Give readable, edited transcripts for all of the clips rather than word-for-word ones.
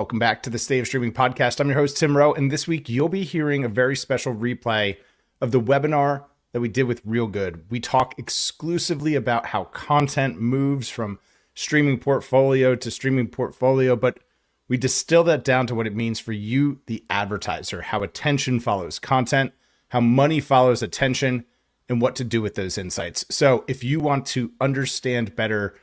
Welcome back to the State of Streaming podcast. I'm your host, Tim Rowe, and this week you'll be hearing a very special replay of the webinar that we did with Reelgood. We talk exclusively about how content moves from streaming portfolio to streaming portfolio, but we distill that down to what it means for you, the advertiser, how attention follows content, how money follows attention, and what to do with those insights. So if you want to understand better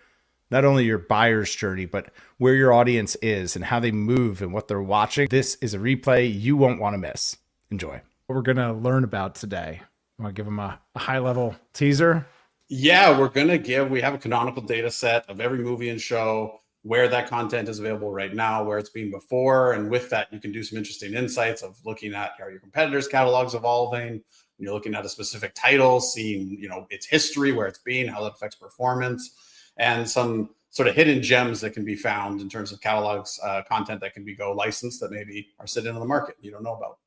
not only your buyer's journey, but where your audience is and how they move and what they're watching, this is a replay you won't want to miss. Enjoy. What we're going to learn about today. I want to give them a high-level teaser. Yeah, we have a canonical data set of every movie and show, where that content is available right now, where it's been before. And with that, you can do some interesting insights of looking at how your competitors' catalogs evolving. You're looking at a specific title, seeing, its history, where it's been, how that affects performance, and some sort of hidden gems that can be found in terms of catalogs, content that can be licensed that maybe are sitting in the market you don't know about.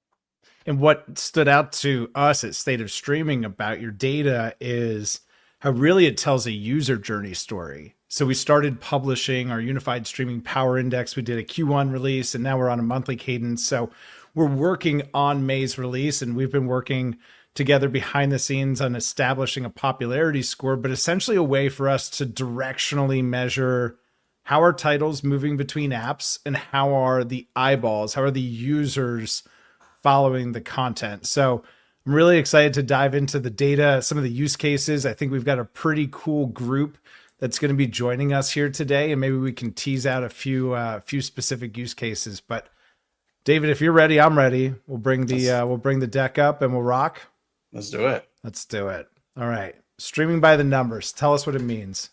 And what stood out to us at State of Streaming about your data is how really it tells a user journey story. So we started publishing our Unified Streaming Power Index. We did a Q1 release, and now we're on a monthly cadence. So we're working on May's release, and we've been working together behind the scenes on establishing a popularity score, but essentially a way for us to directionally measure how are titles moving between apps and how are the eyeballs, how are the users following the content. So I'm really excited to dive into the data, some of the use cases. I think we've got a pretty cool group that's going to be joining us here today, and maybe we can tease out a few specific use cases. But David, if you're ready, I'm ready. We'll bring the deck up and we'll rock. Let's do it. Let's do it. All right. Streaming by the numbers. Tell us what it means.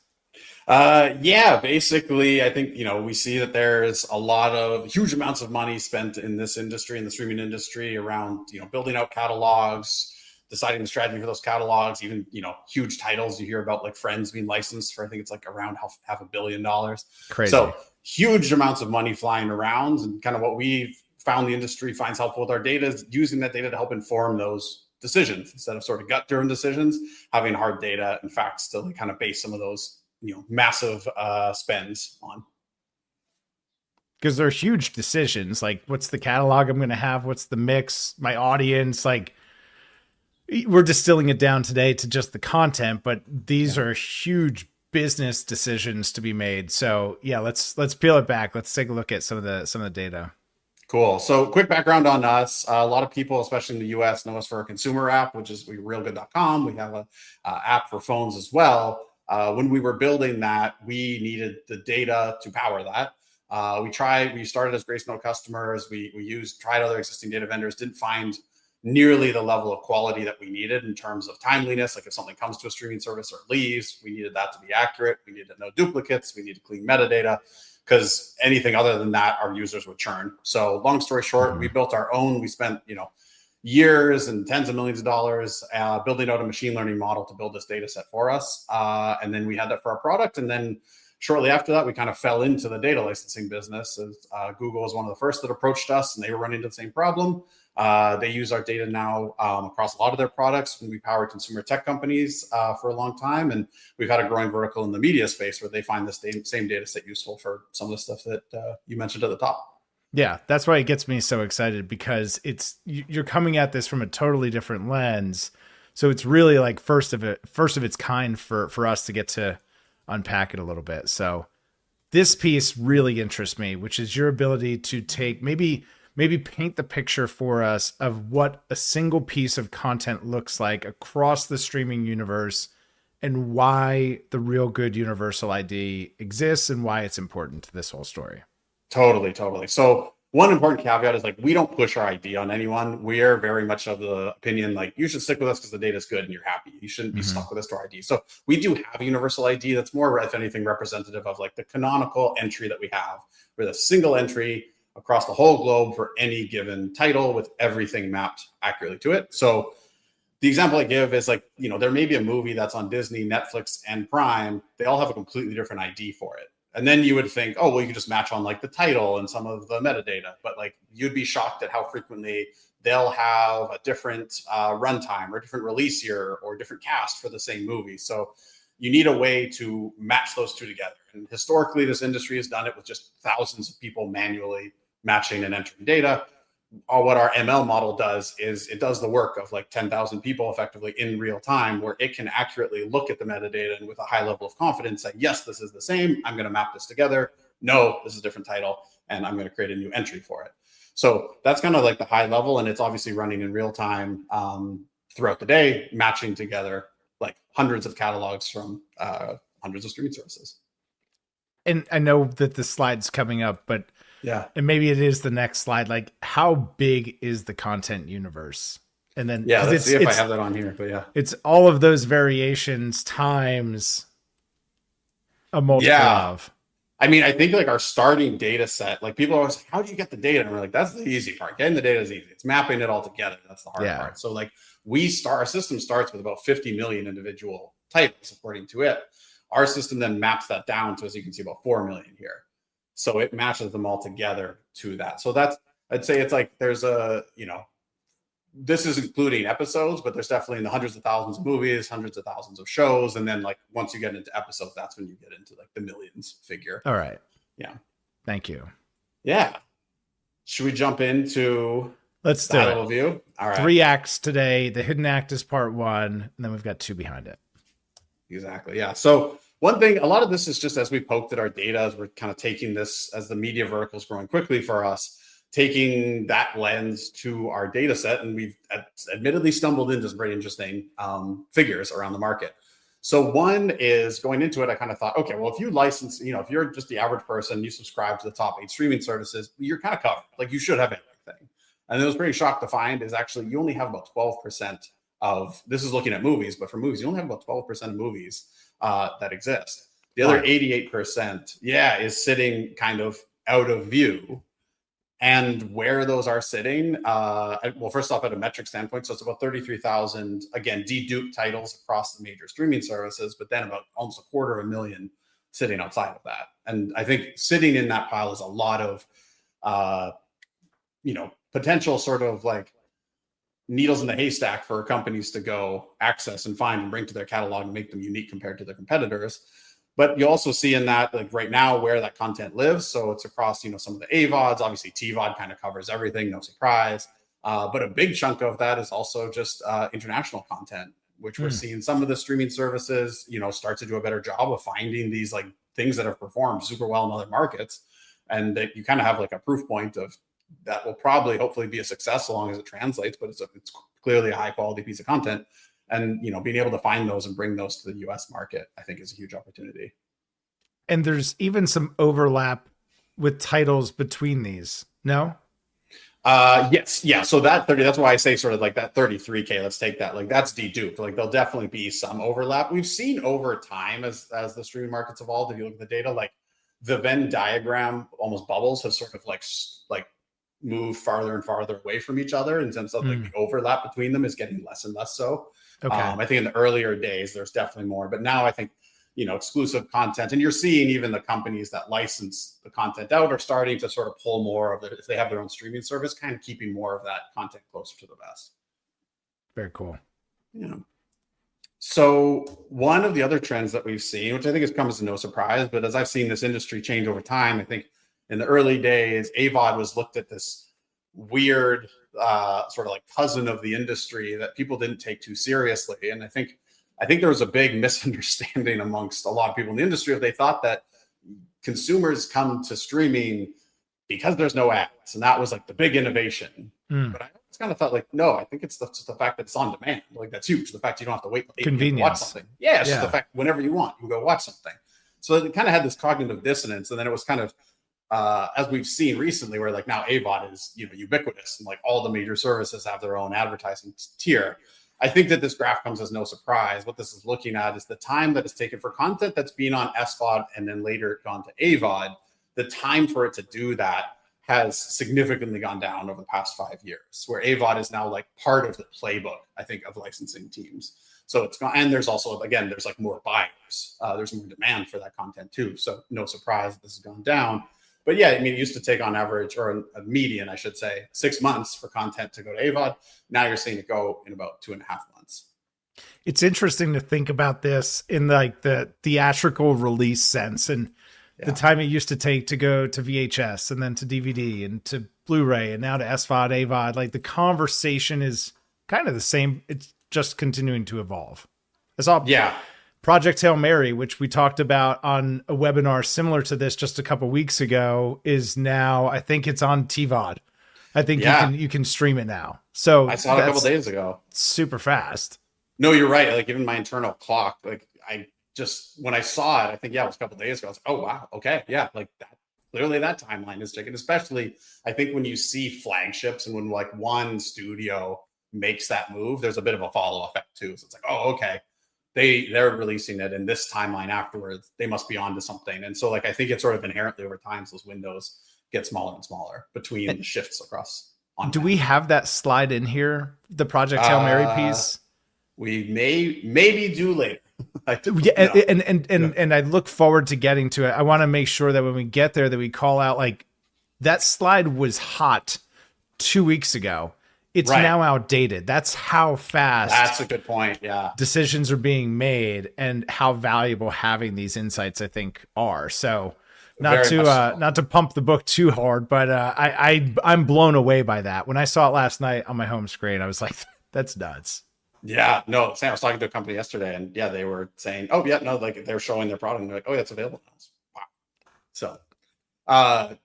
Basically, I think, we see that there's a lot of huge amounts of money spent in this industry, in the streaming industry, around, building out catalogs, deciding the strategy for those catalogs, even, huge titles you hear about, like Friends being licensed for, I think it's like around half $1 billion. Crazy. So huge amounts of money flying around, and kind of what we've found the industry finds helpful with our data is using that data to help inform those decisions instead of sort of gut-driven decisions, having hard data and facts to kind of base some of those, massive spends on. Because they're huge decisions. Like, what's the catalog I'm going to have? What's the mix? My audience? Like, we're distilling it down today to just the content, but these are huge business decisions to be made. So yeah, let's peel it back. Let's take a look at some of the data. Cool. So quick background on us. A lot of people, especially in the US, know us for a consumer app, which is reelgood.com. We have an app for phones as well. When we were building that, we needed the data to power that. We started as Grace Note customers. We tried other existing data vendors, didn't find nearly the level of quality that we needed in terms of timeliness. Like if something comes to a streaming service or leaves, we needed that to be accurate. We needed no duplicates. We needed clean metadata, because anything other than that, our users would churn. So long story short, we built our own. We spent, years and tens of millions of dollars building out a machine learning model to build this data set for us. And then we had that for our product. And then shortly after that, we kind of fell into the data licensing business. Google was one of the first that approached us, and they were running into the same problem. They use our data now across a lot of their products. We power consumer tech companies for a long time, and we've had a growing vertical in the media space where they find the same data set useful for some of the stuff that you mentioned at the top. Yeah, that's why it gets me so excited, because you're coming at this from a totally different lens. So it's really like first of its kind for us to get to unpack it a little bit. So this piece really interests me, which is your ability to take maybe paint the picture for us of what a single piece of content looks like across the streaming universe and why the Reelgood Universal ID exists and why it's important to this whole story. Totally. So one important caveat is we don't push our ID on anyone. We are very much of the opinion, you should stick with us because the data is good and you're happy. You shouldn't be stuck with us to our ID. So we do have a universal ID that's more, if anything, representative of the canonical entry that we have. We're the single entry across the whole globe for any given title with everything mapped accurately to it. So the example I give is there may be a movie that's on Disney, Netflix, and Prime. They all have a completely different ID for it. And then you would think, oh, well, you could just match on the title and some of the metadata. But you'd be shocked at how frequently they'll have a different runtime or a different release year or a different cast for the same movie. So you need a way to match those two together. And historically, this industry has done it with just thousands of people manually matching and entering data. What our ML model does is it does the work of like 10,000 people effectively in real time, where it can accurately look at the metadata and with a high level of confidence say, yes, this is the same. I'm going to map this together. No, this is a different title, and I'm going to create a new entry for it. So that's kind of like the high level, and it's obviously running in real time throughout the day, matching together like hundreds of catalogs from hundreds of streaming services. And I know that the slide's coming up, but yeah, and maybe it is the next slide. Like, how big is the content universe? And then let's see if I have that on here. But yeah, it's all of those variations times a multiple of. I mean, I think like our starting data set, like people always, how do you get the data? And we're like, that's the easy part. Getting the data is easy. It's mapping it all together. That's the hard part. So like our system starts with about 50 million individual titles according to it. Our system then maps that down to, as you can see, about 4 million here. So it matches them all together to that. So that's, I'd say it's like, there's a, this is including episodes, but there's definitely in the hundreds of thousands of movies, hundreds of thousands of shows. And then like, once you get into episodes, that's when you get into like the millions figure. All right. Yeah. Thank you. Yeah. Should we jump into Let's do it. Overview? All right. 3 acts today. The hidden act is part 1, and then we've got 2 behind it. Exactly. Yeah. So one thing, a lot of this is just as we poked at our data, as we're kind of taking this, as the media vertical is growing quickly for us, taking that lens to our data set. And we've admittedly stumbled into some pretty interesting figures around the market. So one is, going into it, I kind of thought, okay, well, if you license, if you're just the average person, you subscribe to the top 8 streaming services, you're kind of covered. Like, you should have everything. And I was pretty shocked to find is actually you only have about 12% of, this is looking at movies, but for movies, you only have about 12% of movies that exist. The other 88%, is sitting kind of out of view. And where those are sitting, well, first off, at a metric standpoint, so it's about 33,000, again, deduped titles across the major streaming services, but then about almost 250,000 sitting outside of that. And I think sitting in that pile is a lot of, potential sort of like needles in the haystack for companies to go access and find and bring to their catalog and make them unique compared to their competitors. But you also see in that, like right now, where that content lives. So it's across, some of the AVODs. Obviously, TVOD kind of covers everything, no surprise. But a big chunk of that is also just international content, which we're seeing some of the streaming services, start to do a better job of finding these like things that have performed super well in other markets. And that you kind of have like a proof point of that will probably, hopefully, be a success so long as it translates. But it's clearly a high quality piece of content. And, being able to find those and bring those to the US market, I think, is a huge opportunity. And there's even some overlap with titles between these. No? Yes. Yeah. So that 30, that's why I say sort of like that 33K, let's take that. Like, that's deduped. Like, there'll definitely be some overlap. We've seen over time as the streaming markets evolved, if you look at the data, like the Venn diagram almost bubbles have sort of like move farther and farther away from each other, in terms of like the overlap between them is getting less and less so. Okay. I think in the earlier days, there's definitely more, but now I think, exclusive content, and you're seeing even the companies that license the content out are starting to sort of pull more of it. If they have their own streaming service, kind of keeping more of that content closer to the vest. Very cool. Yeah. So one of the other trends that we've seen, which I think has come as no surprise, but as I've seen this industry change over time, I think in the early days, AVOD was looked at this weird sort of like cousin of the industry that people didn't take too seriously. And I think there was a big misunderstanding amongst a lot of people in the industry. They thought that consumers come to streaming because there's no ads, and that was like the big innovation. But I always kind of thought like, no, I think it's just the fact that it's on demand. Like, that's huge. The fact you don't have to wait for 8 p.m. to watch something. Yeah, it's just the fact whenever you want, you can go watch something. So it kind of had this cognitive dissonance, and then it was kind of as we've seen recently, where like now AVOD is ubiquitous, and like all the major services have their own advertising tier. I think that this graph comes as no surprise. What this is looking at is the time that it's taken for content that's been on SVOD and then later gone to AVOD. The time for it to do that has significantly gone down over the past 5 years, where AVOD is now like part of the playbook, I think, of licensing teams. So it's gone, and there's also, again, there's like more buyers. There's more demand for that content too. So no surprise this has gone down. But yeah, I mean, it used to take on average, or a median, I should say, 6 months for content to go to AVOD. Now you're seeing it go in about 2.5 months. It's interesting to think about this in like the theatrical release sense. And the time it used to take to go to VHS and then to DVD and to Blu-ray and now to SVOD, AVOD. Like the conversation is kind of the same. It's just continuing to evolve. I saw Project Hail Mary, which we talked about on a webinar similar to this just a couple weeks ago, is now, I think it's on TVOD. I think you can stream it now. So I saw it a couple days ago. Super fast. No, you're right. Like even my internal clock, like I just, when I saw it, I think, it was a couple days ago. I was like, oh, wow. Okay. Yeah. Like that, clearly that timeline is taken, especially I think when you see flagships and when like one studio makes that move, there's a bit of a follow effect too. So it's like, oh, okay. They're releasing it in this timeline afterwards. They must be onto something. And so like, I think it's sort of inherently over time, those windows get smaller and smaller between the shifts across. Do we have that slide in here? The Project Hail Mary piece? We maybe do later. And I look forward to getting to it. I want to make sure that when we get there that we call out, like, that slide was hot 2 weeks ago. It's now outdated. That's how fast. That's a good point. Yeah. Decisions are being made and how valuable having these insights, I think, are. So not to pump the book too hard, but I'm blown away by that. When I saw it last night on my home screen, I was like, that's nuts. Yeah, no, Sam, I was talking to a company yesterday and they were saying, oh yeah, no, like they're showing their product and they're like, oh, yeah, it's available now. Wow. So,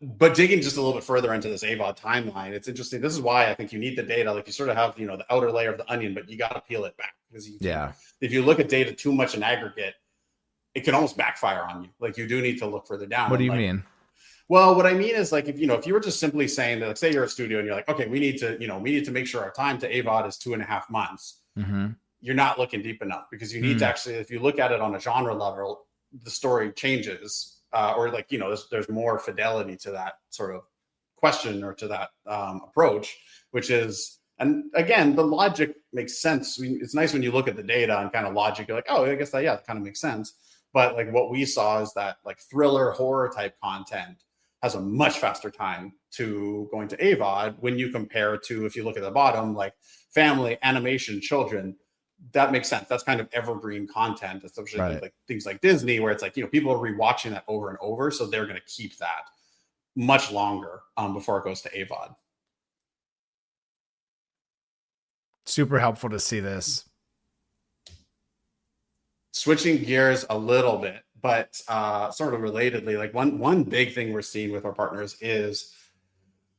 but digging just a little bit further into this AVOD timeline, it's interesting. This is why I think you need the data. Like you sort of have, the outer layer of the onion, but you got to peel it back because if you look at data too much in aggregate, it can almost backfire on you. Like you do need to look further down. What do you mean? Well, what I mean is like, if you were just simply saying that, like, say you're a studio and you're like, okay, we need to make sure our time to AVOD is 2.5 months. Mm-hmm. You're not looking deep enough because you need to actually, if you look at it on a genre level, the story changes, or like, there's more fidelity to that sort of question or to that approach, which is, and again, the logic makes sense. It's nice when you look at the data and kind of logic, you're like, oh, I guess that kind of makes sense. But like what we saw is that like thriller horror type content has a much faster time to going to AVOD when you compare to, if you look at the bottom, like family, animation, children, that makes sense. That's kind of evergreen content, especially like things like Disney, where it's like, people are rewatching that over and over. So they're going to keep that much longer before it goes to AVOD. Super helpful to see this. Switching gears a little bit, but sort of relatedly, like one big thing we're seeing with our partners is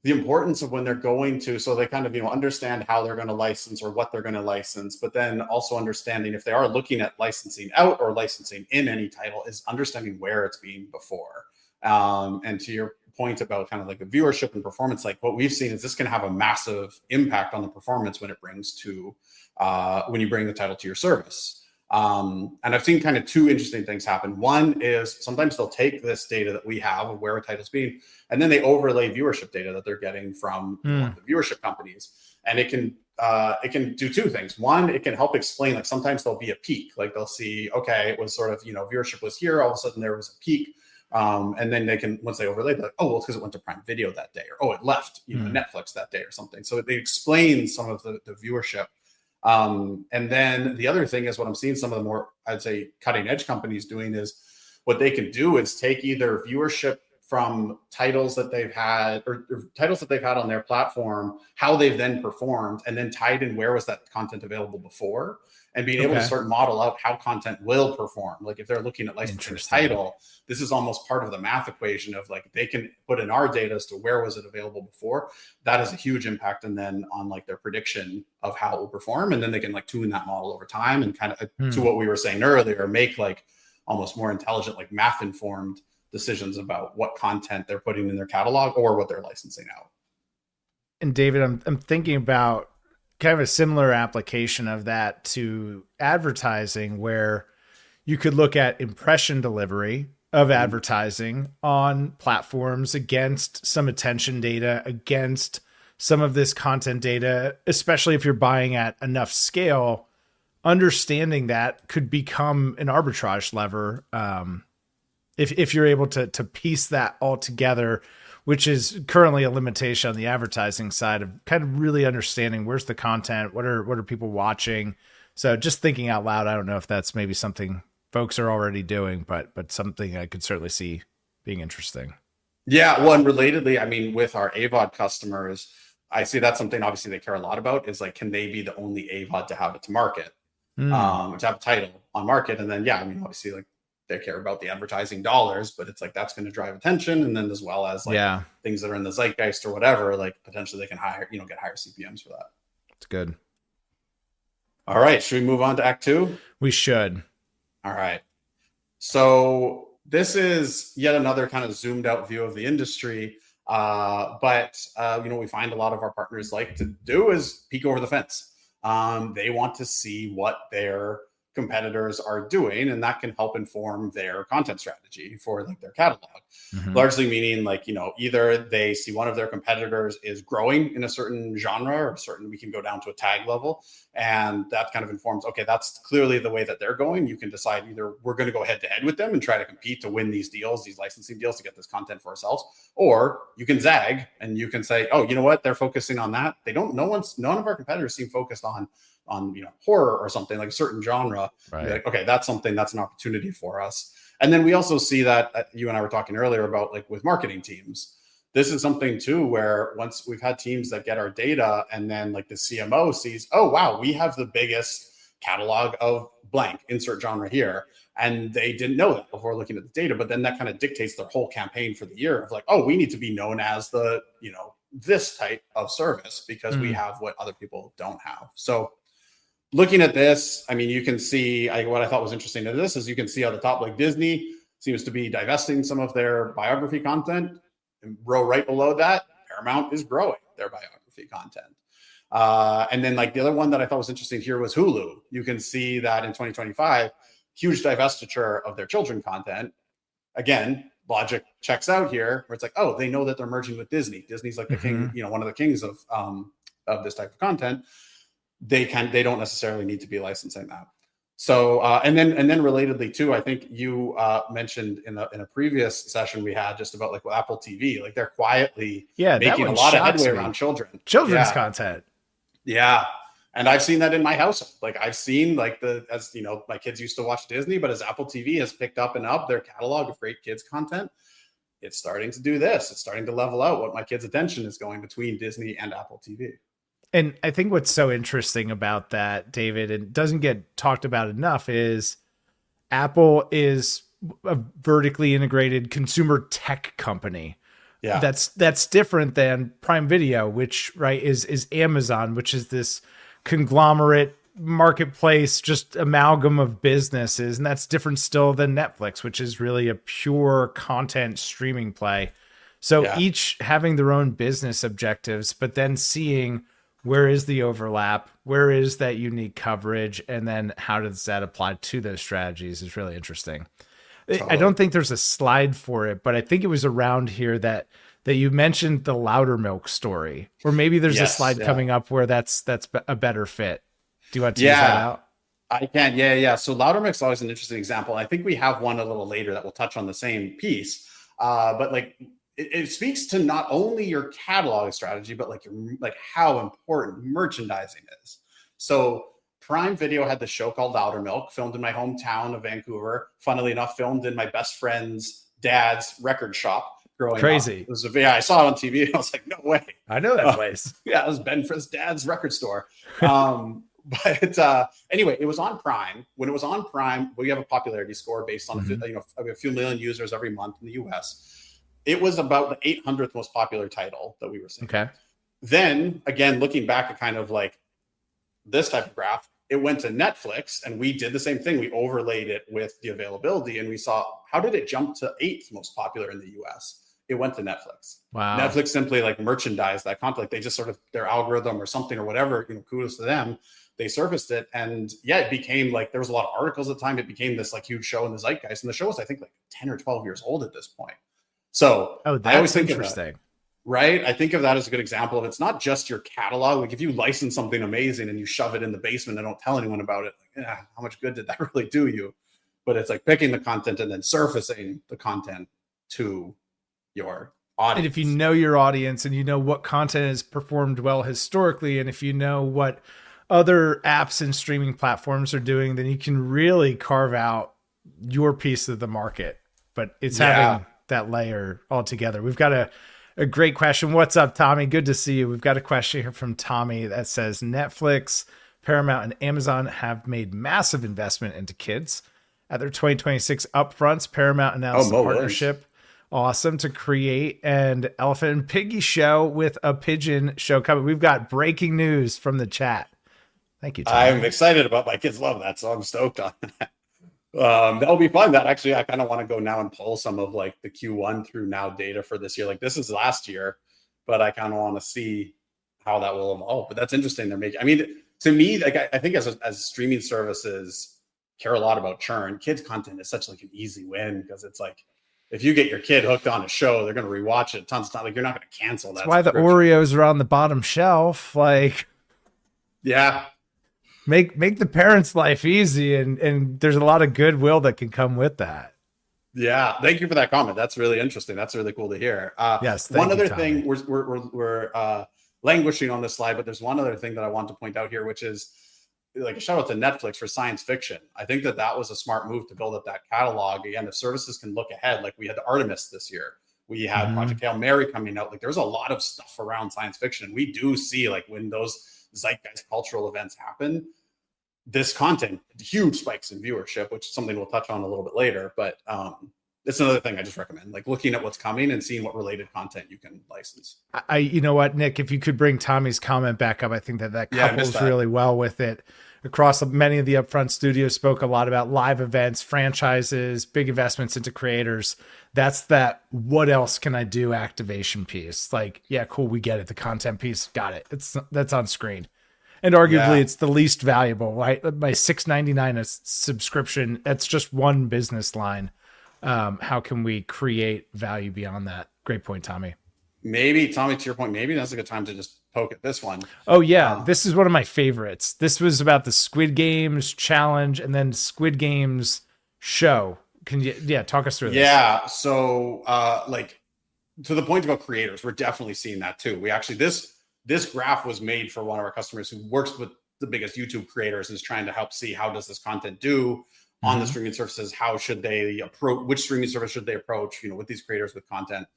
the importance of when they're going to, so they kind of, understand how they're going to license or what they're going to license, but then also understanding if they are looking at licensing out or licensing in any title is understanding where it's being before. And to your point about kind of like the viewership and performance, like what we've seen is this can have a massive impact on the performance when it brings to, when you bring the title to your service. And I've seen kind of two interesting things happen. One is sometimes they'll take this data that we have of where a title's being, and then they overlay viewership data that they're getting from the viewership companies. And it can do two things. One, it can help explain, like sometimes there'll be a peak, like they'll see, okay, it was sort of, viewership was here, all of a sudden there was a peak. And then they can, once they overlay, they're like, oh, well, it's because it went to Prime Video that day, or, oh, it left, Netflix that day or something. So they explain some of the viewership. And then the other thing is what I'm seeing some of the more, I'd say, cutting edge companies doing is what they can do is take either viewership from titles that they've had or titles that they've had on their platform, how they've then performed, and then tied in where was that content available before, and being able to sort of model out how content will perform. Like if they're looking at licensing a title, this is almost part of the math equation of like, they can put in our data as to where was it available before. That has a huge impact. And then on like their prediction of how it will perform. And then they can like tune that model over time and kind of to what we were saying earlier, make like almost more intelligent, like math informed decisions about what content they're putting in their catalog or what they're licensing out. And David, I'm thinking about kind of a similar application of that to advertising, where you could look at impression delivery of advertising on platforms against some attention data, against some of this content data, especially if you're buying at enough scale. Understanding that could become an arbitrage lever if you're able to piece that all together, which is currently a limitation on the advertising side of kind of really understanding where's the content, what are people watching. So just thinking out loud, I don't know if that's maybe something folks are already doing, but something I could certainly see being interesting. Yeah, well, and relatedly, I mean, with our AVOD customers, I see that's something obviously they care a lot about is like, can they be the only AVOD to have it to market, to have a title on market? And then, yeah, I mean, obviously, like they care about the advertising dollars, but it's like that's going to drive attention, and then as well as like Yeah, things that are in the zeitgeist or whatever, like potentially they can hire, get higher CPMs for that. it's good. All right, should we move on to Act Two? We should. All right. So this is yet another kind of zoomed out view of the industry. But we find a lot of our partners like to do is peek over the fence. They want to see what their competitors are doing, and that can help inform their content strategy for like their catalog. Largely meaning like, either they see one of their competitors is growing in a certain genre or we can go down to a tag level. And that kind of informs, okay, that's clearly the way that they're going. You can decide either we're going to go head to head with them and try to compete to win these deals, these licensing deals to get this content for ourselves. Or you can zag and you can say, oh, you know what? They're focusing on that. None of our competitors seem focused on horror or something like a certain genre. Right. Like, okay, that's an opportunity for us. And then we also see that you and I were talking earlier about like with marketing teams. This is something too, where once we've had teams that get our data and then like the CMO sees, oh, wow, we have the biggest catalog of blank, insert genre here. And they didn't know that before looking at the data, but then that kind of dictates their whole campaign for the year of like, oh, we need to be known as the, this type of service because we have what other people don't have. So looking at this, I mean, you can see what I thought was interesting to this is you can see on the top, like Disney seems to be divesting some of their biography content. And row right below that, Paramount is growing their biography content. And then like the other one that I thought was interesting here was Hulu. You can see that in 2025, huge divestiture of their children content. Again, logic checks out here where it's like, oh, they know that they're merging with Disney. Disney's like the king, one of the kings of this type of content. They don't necessarily need to be licensing that. So and then relatedly too, I think you mentioned in a previous session we had just about like with Apple TV, like they're quietly making a lot of headway around children's content. Yeah. And I've seen that in my household. Like I've seen like my kids used to watch Disney, but as Apple TV has picked up their catalog of great kids content, it's starting to do this. It's starting to level out what my kids' attention is going between Disney and Apple TV. And I think what's so interesting about that, David, and doesn't get talked about enough, is Apple is a vertically integrated consumer tech company. Yeah. That's different than Prime Video, which is Amazon, which is this conglomerate marketplace, just amalgam of businesses. And that's different still than Netflix, which is really a pure content streaming play. So each having their own business objectives, but then seeing where is the overlap, where is that unique coverage, and then how does that apply to those strategies is really interesting. Totally. I don't think there's a slide for it, but I think it was around here that you mentioned the Loudermilk story, or maybe there's a slide coming up where that's a better fit. Do you want to tease that out? I can. Yeah. So Loudermilk's always an interesting example. I think we have one a little later that will touch on the same piece. But like it speaks to not only your catalog strategy, but like how important merchandising is. So Prime Video had the show called Loudermilk, filmed in my hometown of Vancouver. Funnily enough, filmed in my best friend's dad's record shop growing up. Crazy. I saw it on TV. And I was like, no way. I know that place. Yeah, it was Ben Fritz's dad's record store. But anyway, it was on Prime. When it was on Prime, we have a popularity score based on a few million users every month in the US. It was about the 800th most popular title that we were seeing. Okay. Then again, looking back at kind of like this type of graph, it went to Netflix and we did the same thing. We overlaid it with the availability and we saw, how did it jump to 8th most popular in the US? It went to Netflix. Wow. Netflix simply like merchandised that content. Like they just sort of their algorithm or something or whatever, kudos to them. They surfaced it. And it became like, there was a lot of articles at the time. It became this like huge show in the zeitgeist. And the show was, I think, like 10 or 12 years old at this point. So I always think interesting. Right? I think of that as a good example of it's not just your catalog. Like if you license something amazing and you shove it in the basement and don't tell anyone about it, like, how much good did that really do you? But it's like picking the content and then surfacing the content to your audience. And if you know your audience and you know what content has performed well historically, and if you know what other apps and streaming platforms are doing, then you can really carve out your piece of the market. But it's having that layer altogether. We've got a great question. What's up, Tommy? Good to see you. We've got a question here from Tommy that says Netflix, Paramount, and Amazon have made massive investment into kids. At their 2026 upfronts, Paramount announced a partnership. Awesome, to create an Elephant and Piggy show with a pigeon show coming. We've got breaking news from the chat. Thank you, Tommy. I'm excited about my kids love that, so I'm stoked on that. That'll be fun. That actually, I kind of want to go now and pull some of like the Q1 through now data for this year. Like this is last year, but I kind of want to see how that will evolve. But that's interesting. They're making, I mean, to me, like I think as streaming services care a lot about churn, kids content is such like an easy win because it's like, if you get your kid hooked on a show, they're going to rewatch it tons of time. Like you're not going to cancel that. That's why the Oreos are on the bottom shelf. Like, yeah, make the parents' life easy, and there's a lot of goodwill that can come with that. Yeah, thank you for that comment. That's really interesting. That's really cool to hear. Yes. One other thing, we're languishing on this slide, but there's one other thing that I want to point out here, which is like a shout out to Netflix for science fiction. I think that was a smart move to build up that catalog. Again, if services can look ahead, like we had Artemis this year, we had Project Hail Mary coming out. Like there's a lot of stuff around science fiction. We do see like when those zeitgeist cultural events happen, this content, huge spikes in viewership, which is something we'll touch on a little bit later. But it's another thing I just recommend, like looking at what's coming and seeing what related content you can license. You know what, Nick, if you could bring Tommy's comment back up, I think that couples really well with it. Across many of the upfront studios spoke a lot about live events, franchises, big investments into creators. That's that what else can I do activation piece. Like, yeah, cool, we get it. The content piece, got it. That's on screen. And arguably it's the least valuable, right? My $6.99 a subscription, that's just one business line. How can we create value beyond that? Great point, Tommy. Maybe, Tommy, to your point, maybe that's a good time to just poke at this one. Oh, yeah. This is one of my favorites. This was about the Squid Games challenge and then Squid Games show. Can you, talk us through this? Yeah. So, like, to the point about creators, we're definitely seeing that too. We actually, this graph was made for one of our customers who works with the biggest YouTube creators and is trying to help see how does this content do on the streaming services. How should they approach, which streaming service should they approach, with these creators with content?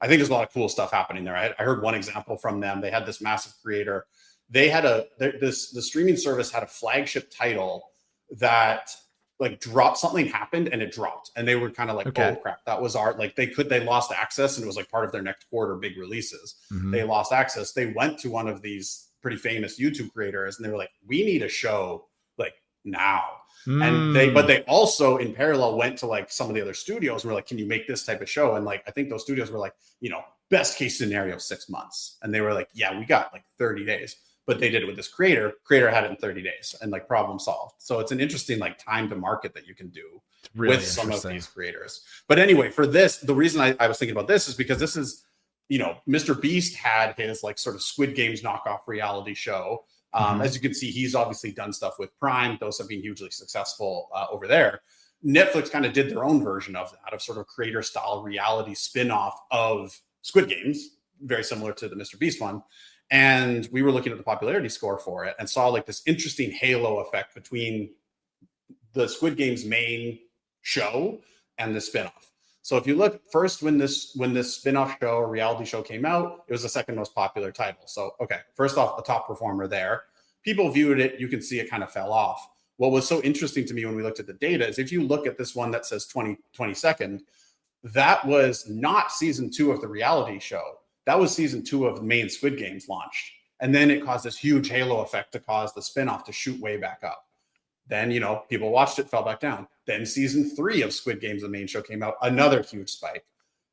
I think there's a lot of cool stuff happening there. I heard one example from them. They had this massive creator. They had the streaming service had a flagship title that like dropped, something happened and it dropped. And they were kind of like, oh crap, that was they lost access, and it was like part of their next quarter big releases. They lost access. They went to one of these pretty famous YouTube creators and they were like, we need a show like now. And they also in parallel went to like some of the other studios and were like, can you make this type of show? And like, I think those studios were like, best case scenario, 6 months. And they were like, yeah, we got like 30 days, but they did it with this creator had it in 30 days and like problem solved. So it's an interesting like time to market that you can do with some of these creators. But anyway, for this, the reason I was thinking about this is because this is, Mr. Beast had his like sort of Squid Games knockoff reality show. As you can see, he's obviously done stuff with Prime. Those have been hugely successful over there. Netflix kind of did their own version of that, of sort of creator style reality spin-off of Squid Games, very similar to the Mr. Beast one. And we were looking at the popularity score for it and saw like this interesting halo effect between the Squid Games main show and the spin-off. So if you look first, when this spin-off show or reality show came out, it was the second most popular title. So, okay, first off, a top performer there. People viewed it. You can see it kind of fell off. What was so interesting to me when we looked at the data is if you look at this one that says 22nd, that was not season 2 of the reality show. That was season 2 of the main Squid Games launched. And then it caused this huge halo effect to cause the spin-off to shoot way back up. Then, people watched it, fell back down. Then season 3 of Squid Games, the main show, came out, another huge spike.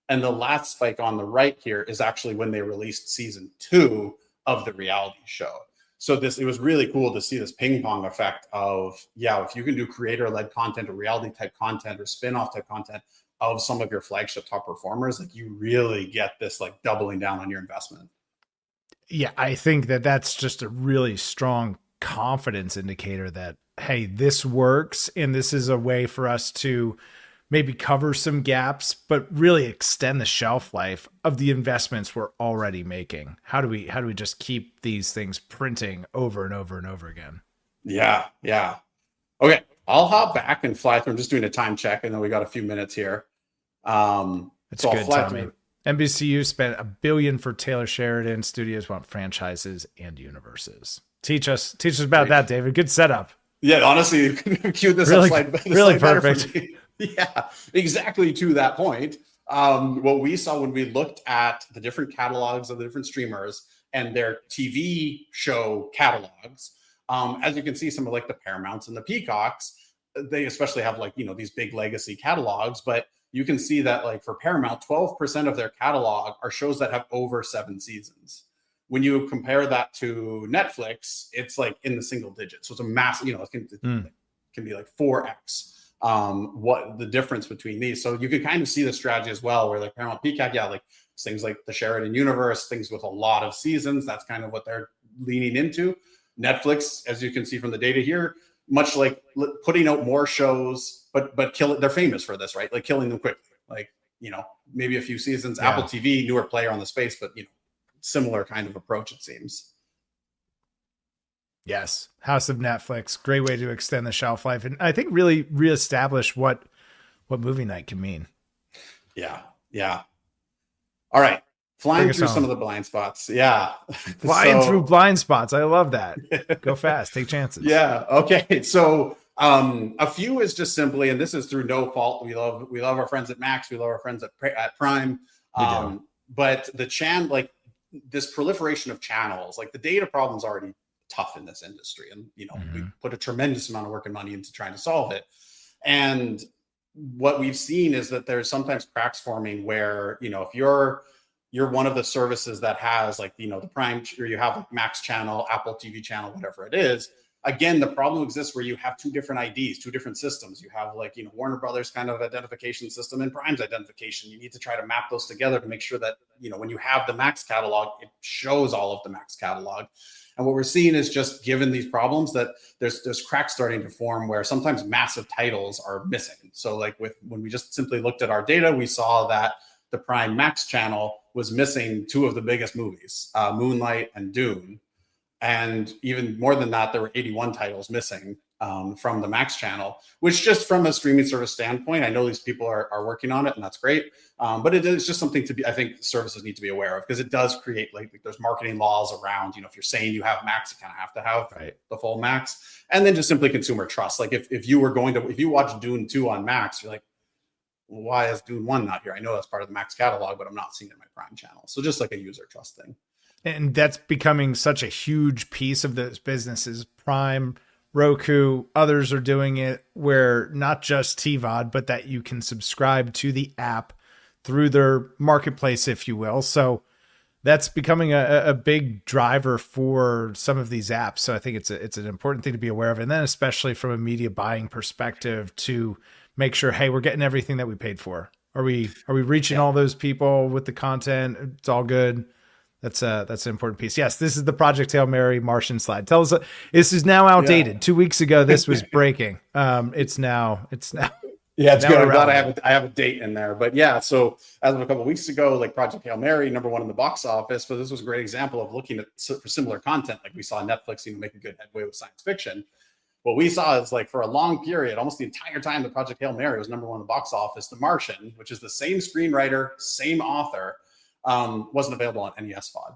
And the last spike on the right here is actually when they released season 2 of the reality show. So it was really cool to see this ping pong effect of, if you can do creator-led content or reality type content or spin-off type content of some of your flagship top performers, like you really get this like doubling down on your investment. Yeah, I think that's just a really strong confidence indicator that, hey, this works and this is a way for us to maybe cover some gaps, but really extend the shelf life of the investments we're already making. How do we just keep these things printing over and over and over again? Yeah. Okay. I'll hop back and fly through. I'm just doing a time check. I know we got a few minutes here. It's So I'll good, fly Tommy. through. NBCU spent $1 billion for Taylor Sheridan. Studios want franchises and universes. Teach us about that, David. Good setup. Yeah, honestly, you can cue this Really, up really slide better for perfect. me. Yeah, exactly to that point. What we saw when we looked at the different catalogs of the different streamers and their TV show catalogs, as you can see, some of like the Paramounts and the Peacocks, they especially have like, these big legacy catalogs, but you can see that like for Paramount, 12% of their catalog are shows that have over 7 seasons. When you compare that to Netflix, it's like in the single digits. So it's a massive, it can be like 4x what the difference between these. So you can kind of see the strategy as well, where like Paramount Peacock, like things like the Sheridan Universe, things with a lot of seasons. That's kind of what they're leaning into. Netflix, as you can see from the data here, much like putting out more shows, but they're famous for this, right? Like killing them quickly, like, maybe a few seasons. Yeah. Apple TV, newer player on the space, but similar kind of approach, it seems. Yes. House of Netflix, great way to extend the shelf life, and I think really reestablish what movie night can mean. Yeah. All right, flying through some of the blind spots. Yeah, flying through blind spots. I love that. Go fast, take chances. Yeah. Okay. So a few is just simply, and this is through no fault. We love our friends at Max. We love our friends at Prime. But the like this proliferation of channels, like the data problem is already tough in this industry, and we put a tremendous amount of work and money into trying to solve it. And what we've seen is that there's sometimes cracks forming where if you're one of the services that has like the Prime, or you have like Max channel, Apple TV channel, whatever it is. Again, the problem exists where you have two different IDs, two different systems. You have like Warner Brothers kind of identification system and Prime's identification. You need to try to map those together to make sure that when you have the Max catalog, it shows all of the Max catalog. And what we're seeing is, just given these problems, that there's cracks starting to form where sometimes massive titles are missing. So like when we just simply looked at our data, we saw that the Prime Max channel was missing 2 of the biggest movies, Moonlight and Dune. And even more than that, there were 81 titles missing from the Max channel, which, just from a streaming service standpoint, I know these people are working on it, and that's great. But it is just something I think services need to be aware of, because it does create like there's marketing laws around, if you're saying you have Max, you kind of have to have the full Max. And then just simply consumer trust. Like if you watch Dune 2 on Max, you're like, why is Dune 1 not here? I know that's part of the Max catalog, but I'm not seeing it in my Prime channel. So just like a user trust thing. And that's becoming such a huge piece of those businesses. Prime, Roku, others are doing it, where not just TVOD, but that you can subscribe to the app through their marketplace, if you will. So that's becoming a big driver for some of these apps. So I think it's an important thing to be aware of. And then especially from a media buying perspective, to make sure, hey, we're getting everything that we paid for. Are we reaching all those people with the content? It's all good. That's an important piece. Yes, this is the Project Hail Mary Martian slide. Tell us, this is now outdated. Yeah. 2 weeks ago, this was breaking. It's now. Yeah, it's good. I'm glad I have a date in there. But yeah, so as of a couple of weeks ago, like Project Hail Mary, #1 in the box office. But this was a great example of looking at for similar content. Like we saw Netflix, make a good headway with science fiction. What we saw is, like, for a long period, almost the entire time that Project Hail Mary was #1 in the box office, The Martian, which is the same screenwriter, same author, wasn't available on any SVOD.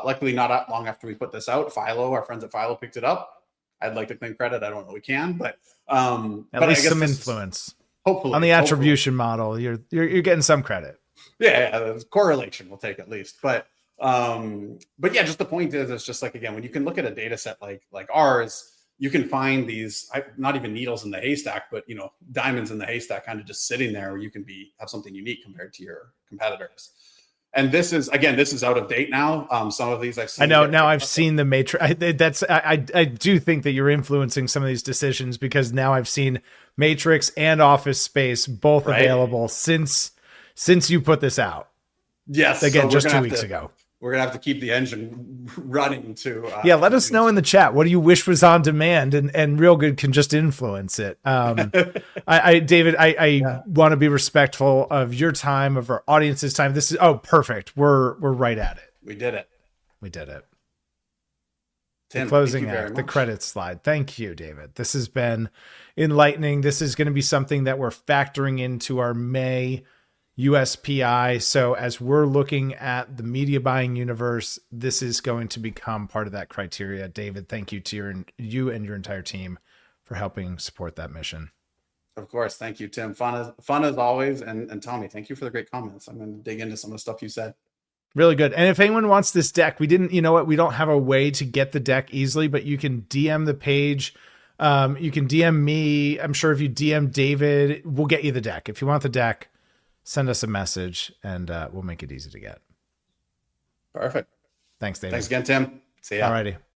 Luckily, not long after we put this out, Philo, our friends at Philo, picked it up. I'd like to claim credit. I don't know we can, but at least some influence. Hopefully, on the attribution model, you're getting some credit. Yeah, correlation we'll take at least. But yeah, just the point is, it's just like, again, when you can look at a data set like ours, you can find these, not even needles in the haystack, but diamonds in the haystack, kind of just sitting there, where you can have something unique compared to your competitors. And this is out of date now. Some of these I've seen. I know now. I've seen the Matrix. I do think that you're influencing some of these decisions, because now I've seen Matrix and Office Space both available since you put this out. Yes, again, just 2 weeks ago. We're gonna have to keep the engine running to. Let us know in the chat, what do you wish was on demand, and Reelgood can just influence it. David, I want to be respectful of your time, of our audience's time. This is perfect. We're right at it. We did it. Tim, the closing act, the credits slide. Thank you, David. This has been enlightening. This is going to be something that we're factoring into our May USPI. So as we're looking at the media buying universe, this is going to become part of that criteria. David, thank you to you and your entire team for helping support that mission. Of course. Thank you, Tim. Fun as always. And Tommy, thank you for the great comments. I'm going to dig into some of the stuff you said. Really good. And if anyone wants this deck, we don't have a way to get the deck easily, but you can DM the page. You can DM me. I'm sure if you DM David, we'll get you the deck. If you want the deck, send us a message and we'll make it easy to get. Perfect. Thanks, David. Thanks again, Tim. See ya. Alrighty.